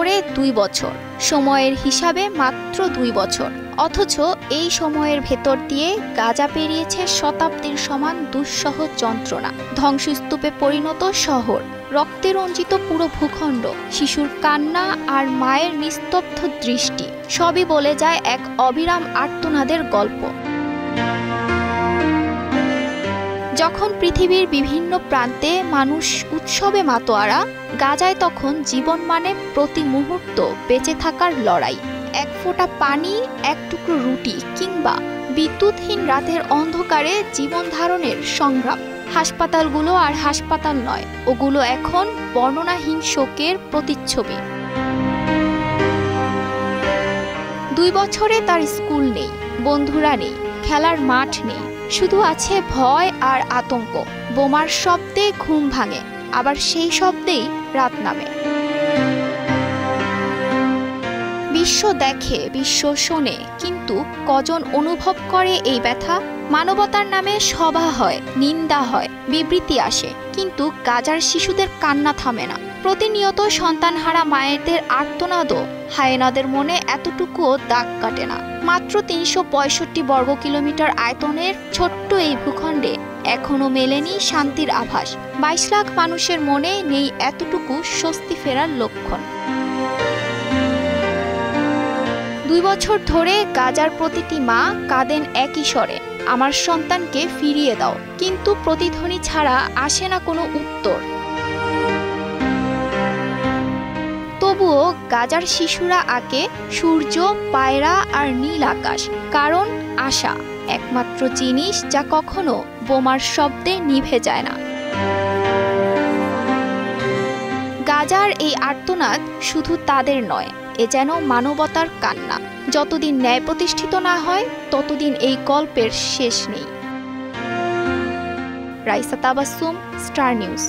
পরে 2 বছর। সময়ের হিসাবে মাত্র 2 বছর, অথচ এই সময়ের ভেতর দিয়ে গাজা পেরিয়েছে শতাব্দীর সমান দুঃসহ যন্ত্রণা। ধ্বংসস্তূপে পরিণত শহর, রক্তে রঞ্জিত পুরো ভূখণ্ড, শিশুর কান্না আর মায়ের নিস্তব্ধ দৃষ্টি, সবই বলে যায় এক অবিরাম আর্তনাদের গল্প। যখন পৃথিবীর বিভিন্ন প্রান্তে মানুষ উৎসবে মাতোয়ারা, গাজায় তখন জীবন মানে প্রতি মুহূর্ত বেঁচে থাকার লড়াই। এক ফোঁটা পানি, এক টুকরো রুটি কিংবা বিদ্যুৎহীন রাতের অন্ধকারে জীবন ধারণের সংগ্রাম। হাসপাতালগুলো আর হাসপাতাল নয়, ওগুলো এখন বর্ণনাহীন শোকের প্রতিচ্ছবি। 2 বছরে তার স্কুল নেই, বন্ধুরা নেই, খেলার মাঠ নেই, শুধু আছে ভয় আর আতঙ্ক। বোমার শব্দে ঘুম ভাঙে, আবার সেই শব্দেই রাত নামে। বিশ্ব দেখে, বিশ্ব শোনে, কিন্তু কজন অনুভব করে এই ব্যথা? মানবতার নামে সভা হয়, নিন্দা হয়, বিবৃতি আসে, কিন্তু গাজার শিশুদের কান্না থামে না। প্রতিনিয়ত সন্তানহারা মায়েদের আর্তনাদও হায়েনাদের মনে এতটুকুও দাগ কাটে না। মাত্র 365 বর্গ কিলোমিটার আয়তনের ছোট্ট এই ভূখণ্ডে এখনো মেলেনি শান্তির আভাস। 22 লাখ মানুষের মনে নেই এতটুকু স্বস্তি ফেরার লক্ষণ। 2 বছর ধরে গাজার প্রতিটি মা কাঁদেন একই স্বরে, আমার সন্তানকে ফিরিয়ে দাও, কিন্তু প্রতিধ্বনি ছাড়া আসে না কোনো উত্তর। তবুও গাজার শিশুরা আঁকে সূর্য, পায়রা আর নীল আকাশ, কারণ আশা একমাত্র জিনিস যা কখনো বোমার শব্দে নিভে যায় না। গাজার এই আর্তনাদ শুধু তাদের নয়, এ যেন মানবতার কান্না। যতদিন ন্যায় প্রতিষ্ঠিত না হয়, ততদিন এই গল্পের শেষ নেই। Raisa Tabassum, star news.